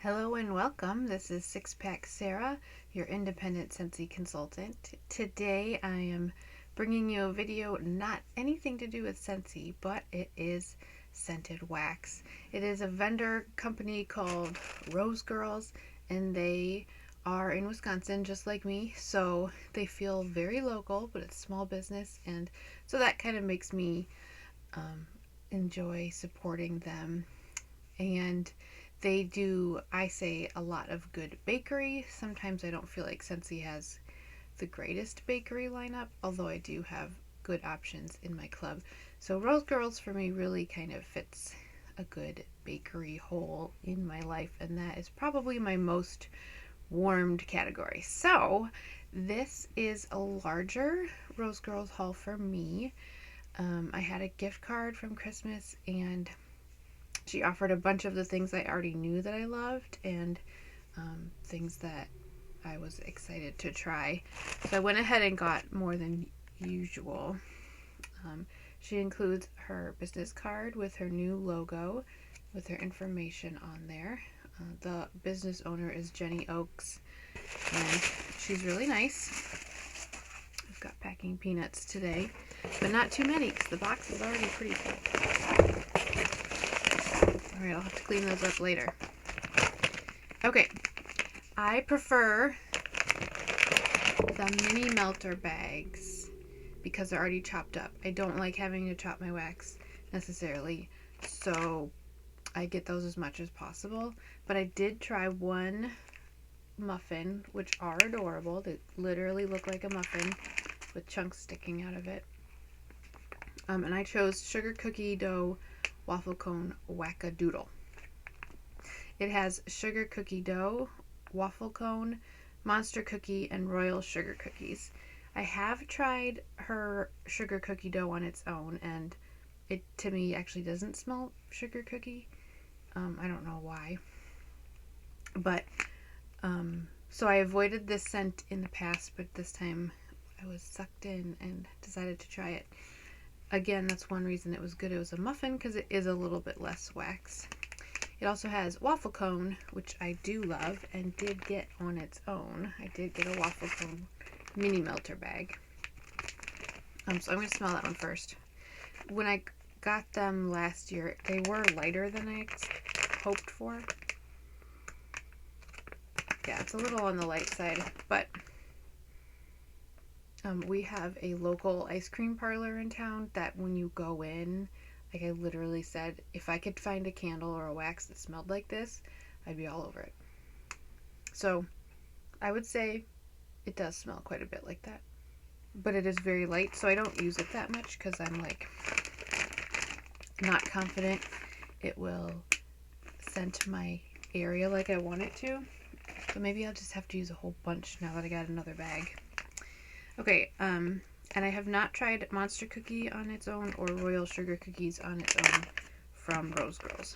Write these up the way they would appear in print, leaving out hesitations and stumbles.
Hello and welcome. This is Six Pack Sarah, your independent Scentsy consultant. Today I am bringing you a video not anything to do with Scentsy, but it is scented wax. It is a vendor company called Rose Girls, and they are in Wisconsin just like me, so they feel very local, but it's small business, and so that kind of makes me enjoy supporting them. And they do, I say, a lot of good bakery. Sometimes I don't feel like Scentsy has the greatest bakery lineup, although I do have good options in my club. So Rose Girls for me really kind of fits a good bakery hole in my life, and that is probably my most warmed category. So this is a larger Rose Girls haul for me. I had a gift card from Christmas, and she offered a bunch of the things I already knew that I loved, and things that I was excited to try. So I went ahead and got more than usual. She includes her business card with her new logo, with her information on there. The business owner is Jenny Oakes, and she's really nice. I've got packing peanuts today, but not too many because the box is already pretty full. Alright, I'll have to clean those up later. Okay, I prefer the mini melter bags because they're already chopped up. I don't like having to chop my wax necessarily, so I get those as much as possible. But I did try one muffin, which are adorable. They literally look like a muffin with chunks sticking out of it. And I chose sugar cookie dough waffle cone wackadoodle. It has sugar cookie dough, waffle cone, monster cookie, and royal sugar cookies. I have tried her sugar cookie dough on its own, and it to me actually doesn't smell sugar cookie. I don't know why, but so I avoided this scent in the past, but this time I was sucked in and decided to try it. Again, that's one reason it was good. It was a muffin because it is a little bit less wax. It also has waffle cone, which I do love and did get on its own. I did get a waffle cone mini melter bag. So I'm going to smell that one first. When I got them last year, they were lighter than I hoped for. Yeah, it's a little on the light side, but we have a local ice cream parlor in town that when you go in, like I literally said, if I could find a candle or a wax that smelled like this, I'd be all over it. So I would say it does smell quite a bit like that. But it is very light, so I don't use it that much because I'm like not confident it will scent my area like I want it to. So maybe I'll just have to use a whole bunch now that I got another bag. Okay, and I have not tried Monster Cookie on its own or Royal Sugar Cookies on its own from Rose Girls.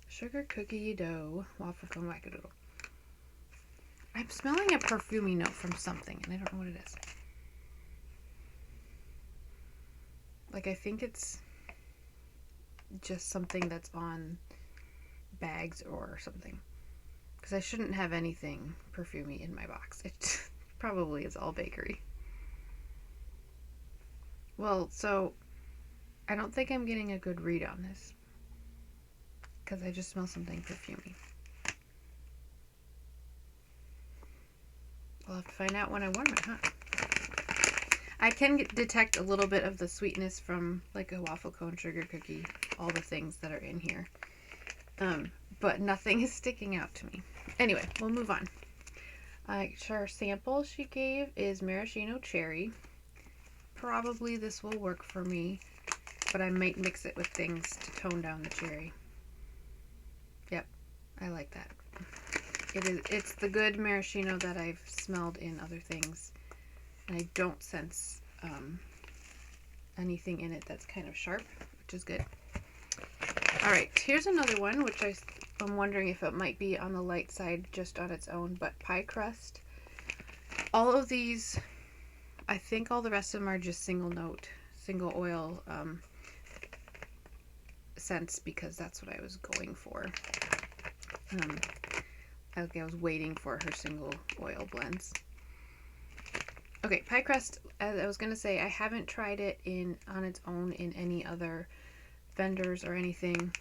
Sugar Cookie Dough Waffle Cone Wackadoodle. I'm smelling a perfumey note from something, and I don't know what it is. Like, I think it's just something that's on bags or something. Because I shouldn't have anything perfumey in my box. It probably is all bakery. Well, so I don't think I'm getting a good read on this. Because I just smell something perfumey. I'll have to find out when I warm it, huh? I can detect a little bit of the sweetness from like a waffle cone sugar cookie, all the things that are in here. But nothing is sticking out to me. Anyway, we'll move on. Her sample she gave is maraschino cherry. Probably this will work for me, but I might mix it with things to tone down the cherry. Yep, I like that. It's the good maraschino that I've smelled in other things, and I don't sense anything in it that's kind of sharp, which is good. Alright, here's another one, which I'm wondering if it might be on the light side just on its own, but pie crust. All of these, I think all the rest of them are just single note, single oil scents because that's what I was going for. I was waiting for her single oil blends. Okay, pie crust, as I was going to say, I haven't tried it on its own in any other vendors or anything.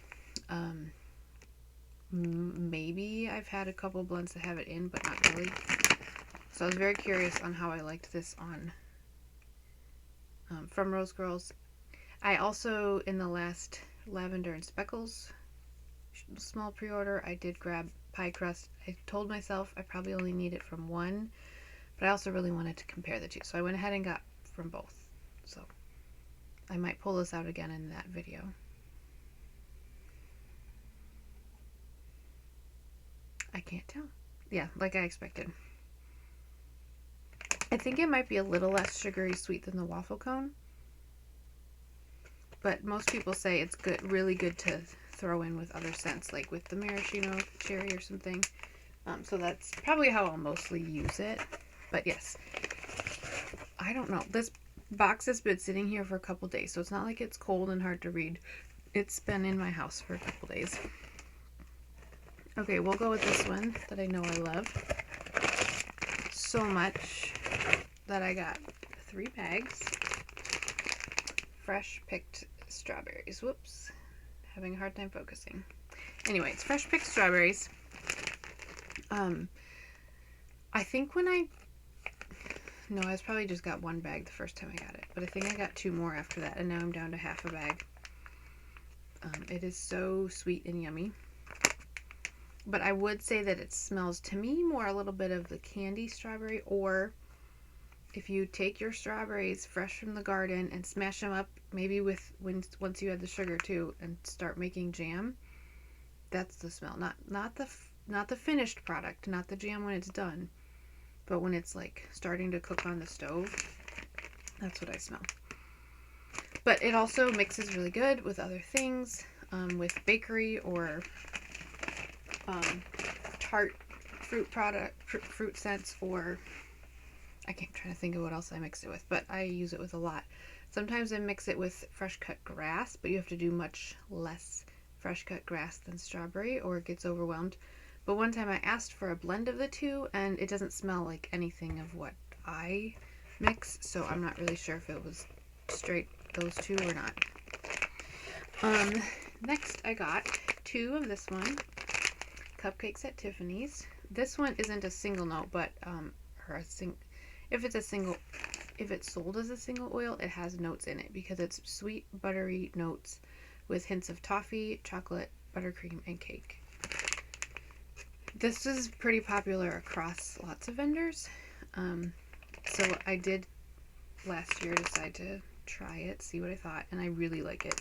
Maybe I've had a couple blends that have it in, but not really. So I was very curious on how I liked this on from Rose Girls. I also, in the last Lavender and Speckles small pre-order, I did grab pie crust. I told myself I probably only need it from one, but I also really wanted to compare the two, so I went ahead and got from both. So I might pull this out again in that video. I can't tell. Yeah, like I expected. I think it might be a little less sugary sweet than the waffle cone, but most people say it's good, really good to throw in with other scents, like with the maraschino cherry or something. So that's probably how I'll mostly use it. But yes, I don't know. This box has been sitting here for a couple days, so it's not like it's cold and hard to read. It's been in my house for a couple days. Okay, we'll go with this one that I know I love so much that I got 3 bags. Fresh picked strawberries. Whoops. Having a hard time focusing. Anyway, it's fresh picked strawberries. I think I was probably just got 1 bag the first time I got it, but I think I got 2 more after that, and now I'm down to half a bag. It is so sweet and yummy. But I would say that it smells to me more a little bit of the candy strawberry, or if you take your strawberries fresh from the garden and smash them up, maybe once you add the sugar too, and start making jam, that's the smell. Not the finished product, not the jam when it's done, but when it's like starting to cook on the stove, that's what I smell. But it also mixes really good with other things, with bakery or tart fruit scents, or I'm trying to think of what else I mixed it with, but I use it with a lot. Sometimes I mix it with fresh cut grass, but you have to do much less fresh cut grass than strawberry or it gets overwhelmed. But one time I asked for a blend of the two and it doesn't smell like anything of what I mix, so I'm not really sure if it was straight those two or not. Next I got 2 of this one, Cupcakes at Tiffany's. This one isn't a single note, but if it's sold as a single oil, it has notes in it because it's sweet, buttery notes with hints of toffee, chocolate, buttercream, and cake. This is pretty popular across lots of vendors. So I did last year decide to try it, see what I thought, and I really like it.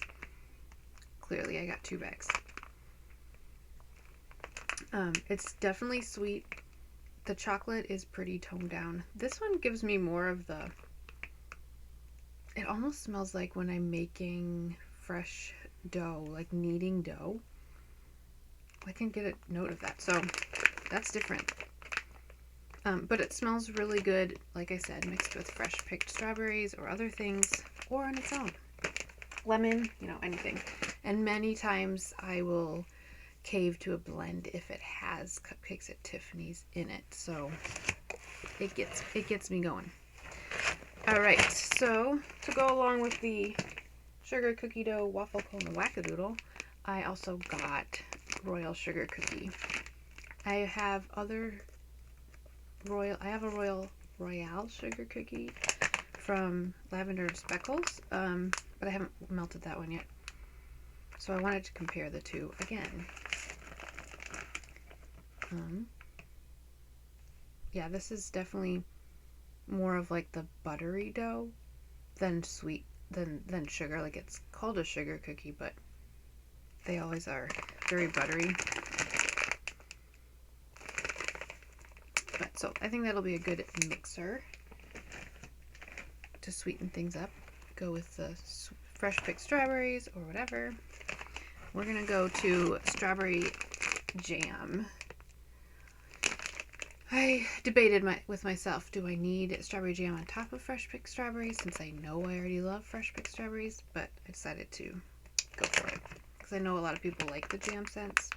Clearly, I got 2 bags. It's definitely sweet. The chocolate is pretty toned down. This one gives me more of it almost smells like when I'm making fresh dough, like kneading dough. I can get a note of that, so that's different. But it smells really good, like I said, mixed with fresh picked strawberries or other things, or on its own. Lemon, anything. And many times I will cave to a blend if it has Cupcakes at Tiffany's in it, so it gets me going. All right, so to go along with the sugar cookie dough waffle cone wackadoodle, I also got royal sugar cookie. I have a royale sugar cookie from Lavender and Speckles, but I haven't melted that one yet, so I wanted to compare the two again. Yeah, this is definitely more of like the buttery dough than sweet than sugar. Like, it's called a sugar cookie, but they always are very buttery. But so I think that'll be a good mixer to sweeten things up. Go with the fresh picked strawberries or whatever. We're gonna go to strawberry jam. I debated with myself, do I need strawberry jam on top of fresh picked strawberries, since I know I already love fresh picked strawberries, but I decided to go for it because I know a lot of people like the jam scents.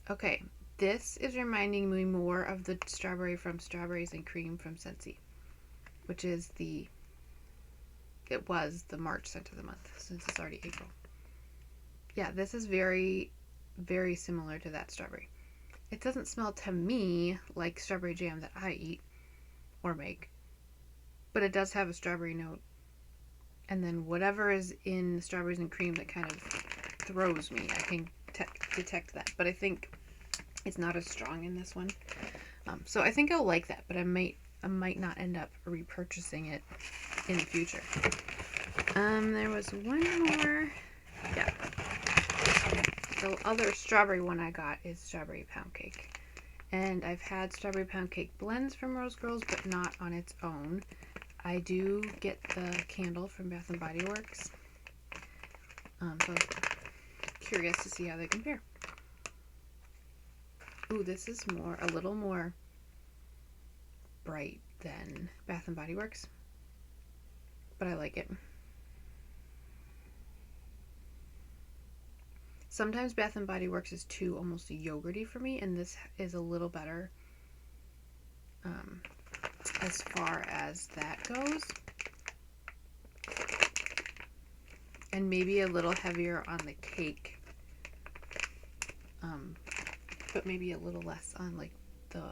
Okay, this is reminding me more of the strawberry from Strawberries and Cream from Scentsy, which is it was the March scent of the month, since it's already April. Yeah, this is very, very similar to that strawberry. It doesn't smell to me like strawberry jam that I eat or make, but it does have a strawberry note. And then whatever is in Strawberries and Cream that kind of throws me, I can detect that. But I think it's not as strong in this one. So I think I'll like that, but I might not end up repurchasing it in the future. There was one more. Yeah. The other strawberry one I got is Strawberry Pound Cake. And I've had Strawberry Pound Cake blends from Rose Girls, but not on its own. I do get the candle from Bath & Body Works. So I was curious to see how they compare. Ooh, this is a little more bright than Bath & Body Works, but I like it. Sometimes Bath & Body Works is too almost yogurty for me, and this is a little better as far as that goes. And maybe a little heavier on the cake, but maybe a little less on like the,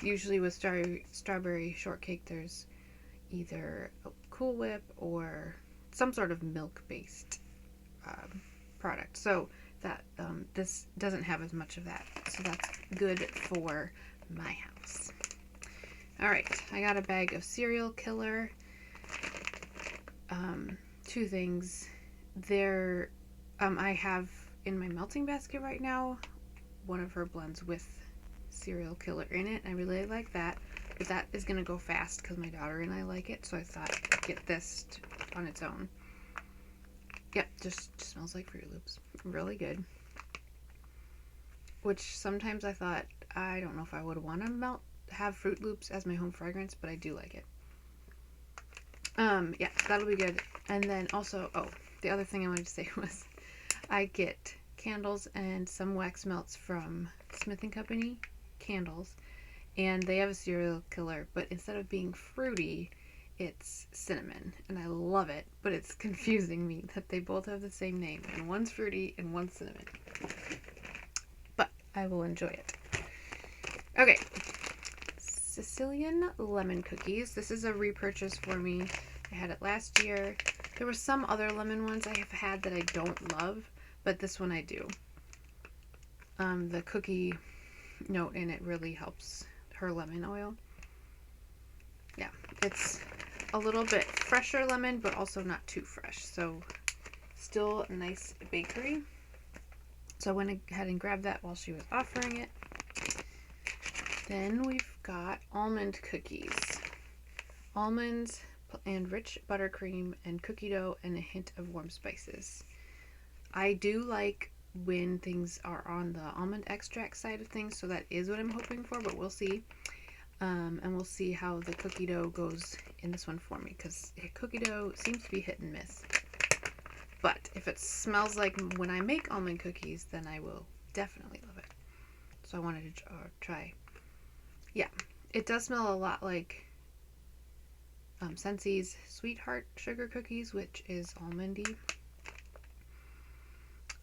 usually with strawberry shortcake, there's either a Cool Whip or some sort of milk-based product. So that this doesn't have as much of that. So that's good for my house. All right, I got a bag of Cereal Killer. Two things. I have in my melting basket right now one of her blends with Cereal Killer in it. I really like that, but that is gonna go fast because my daughter and I like it. So I thought I'd get this on its own. Yep, just smells like Fruit Loops. Really good. Which sometimes I thought, I don't know if I would want to have Fruit Loops as my home fragrance, but I do like it. Yeah, that'll be good. And then also, the other thing I wanted to say was I get candles and some wax melts from Smith & Company candles, and they have a Cereal Killer, but instead of being fruity, it's cinnamon, and I love it, but it's confusing me that they both have the same name, and one's fruity and one's cinnamon. But I will enjoy it. Okay, Sicilian lemon cookies. This is a repurchase for me. I had it last year. There were some other lemon ones I have had that I don't love, but this one I do. The cookie note in it really helps her lemon oil. Yeah, it's a little bit fresher lemon, but also not too fresh. So still a nice bakery. So I went ahead and grabbed that while she was offering it. Then we've got almond cookies. Almonds and rich buttercream and cookie dough and a hint of warm spices. I do like when things are on the almond extract side of things, so that is what I'm hoping for, but we'll see. And we'll see how the cookie dough goes in this one for me, because cookie dough seems to be hit and miss. But if it smells like when I make almond cookies, then I will definitely love it. So I wanted to try. Yeah, it does smell a lot like Scentsy's Sweetheart Sugar Cookies, which is almondy.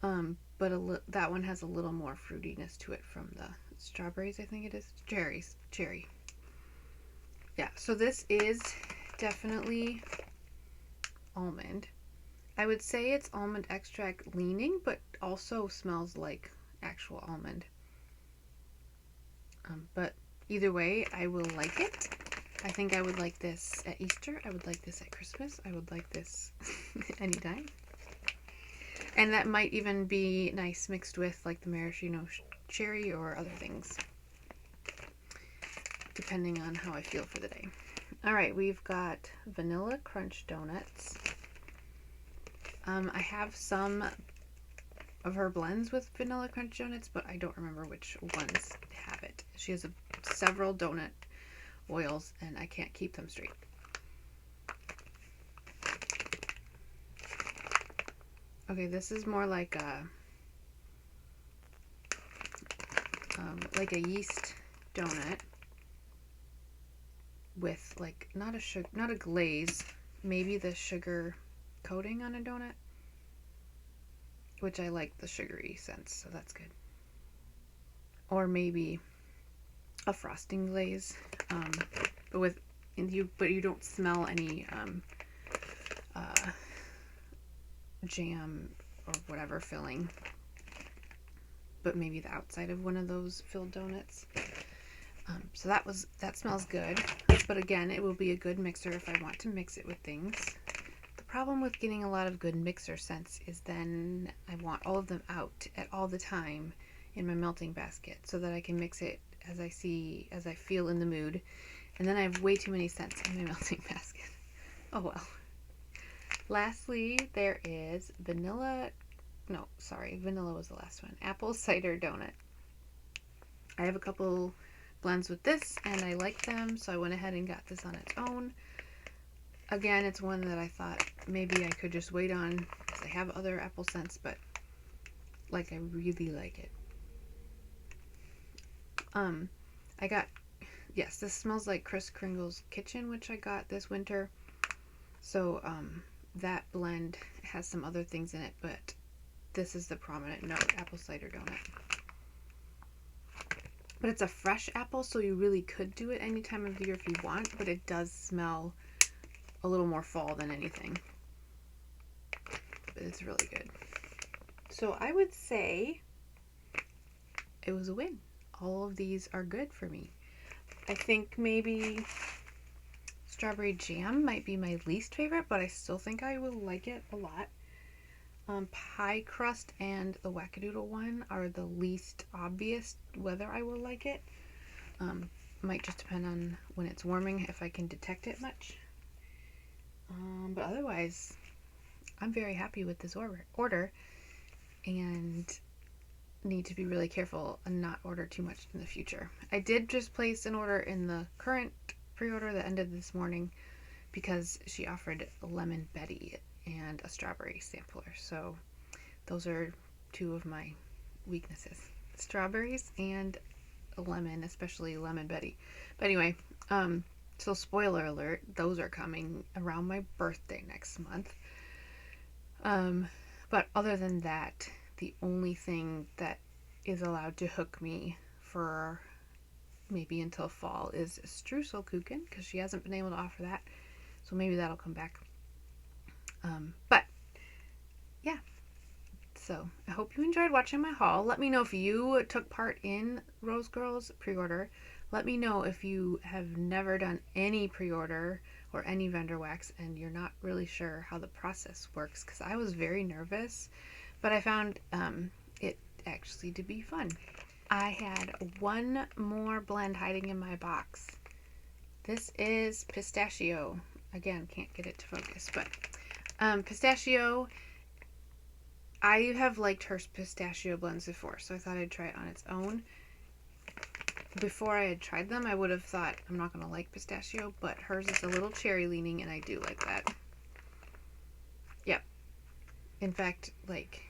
But that one has a little more fruitiness to it from the strawberries, I think it is. Cherry. Yeah, so this is definitely almond. I would say it's almond extract leaning, but also smells like actual almond. But either way, I will like it. I think I would like this at Easter. I would like this at Christmas. I would like this anytime. And that might even be nice mixed with like the maraschino cherry or other things, depending on how I feel for the day. All right, we've got Vanilla Crunch Donuts. I have some of her blends with Vanilla Crunch Donuts, but I don't remember which ones have it. She has several donut oils, and I can't keep them straight. Okay, this is more like a yeast donut with like not a glaze, maybe the sugar coating on a donut, which I like the sugary sense, so that's good. Or maybe a frosting glaze, but you don't smell any jam or whatever filling, but maybe the outside of one of those filled donuts. So that smells good, but again, it will be a good mixer if I want to mix it with things. The problem with getting a lot of good mixer scents is then I want all of them out at all the time in my melting basket so that I can mix it as I feel in the mood, and then I have way too many scents in my melting basket. Oh well. Lastly, there is vanilla was the last one. Apple cider donut. I have a couple blends with this and I like them, so I went ahead and got this on its own. Again, it's one that I thought maybe I could just wait on because I have other apple scents, but like I really like it. This smells like Kris Kringle's Kitchen, which I got this winter. So that blend has some other things in it, but this is the prominent note, apple cider donut. But it's a fresh apple, so you really could do it any time of year if you want, but it does smell a little more fall than anything. But it's really good. So I would say it was a win. All of these are good for me. I think maybe strawberry jam might be my least favorite, but I still think I will like it a lot. Pie crust and the wackadoodle one are the least obvious whether I will like it. Might just depend on when it's warming, if I can detect it much. But otherwise, I'm very happy with this order and need to be really careful and not order too much in the future. I did just place an order in the current pre-order that ended this morning because she offered a lemon Betty and a strawberry sampler. So those are two of my weaknesses. Strawberries and a lemon, especially lemon Betty. But anyway, so spoiler alert, those are coming around my birthday next month. But other than that, the only thing that is allowed to hook me for maybe until fall is Streuselkuchen, because she hasn't been able to offer that. So maybe that'll come back. But yeah, so I hope you enjoyed watching my haul. Let me know if you took part in Rose Girl's pre-order. Let me know if you have never done any pre-order or any vendor wax and you're not really sure how the process works, because I was very nervous, but I found it actually to be fun. I had one more blend hiding in my box. This is pistachio. Again, can't get it to focus, but pistachio, I have liked her pistachio blends before, so I thought I'd try it on its own. Before I had tried them, I would have thought I'm not going to like pistachio, but hers is a little cherry leaning, and I do like that. Yep. In fact, like,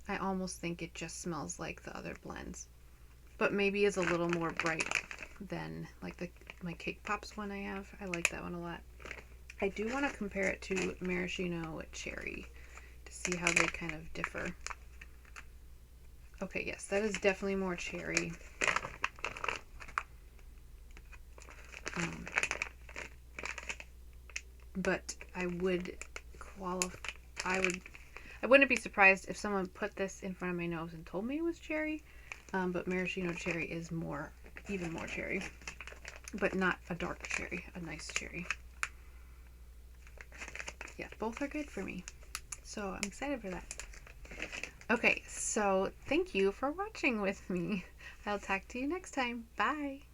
I almost think it just smells like the other blends, but maybe is a little more bright than like my Cake Pops one I have. I like that one a lot. I do want to compare it to Maraschino Cherry to see how they kind of differ. Okay, yes, that is definitely more cherry. But I wouldn't be surprised if someone put this in front of my nose and told me it was cherry. But Maraschino Cherry is even more cherry, but not a dark cherry, a nice cherry. Yeah, both are good for me. So I'm excited for that. Okay, so thank you for watching with me. I'll talk to you next time. Bye.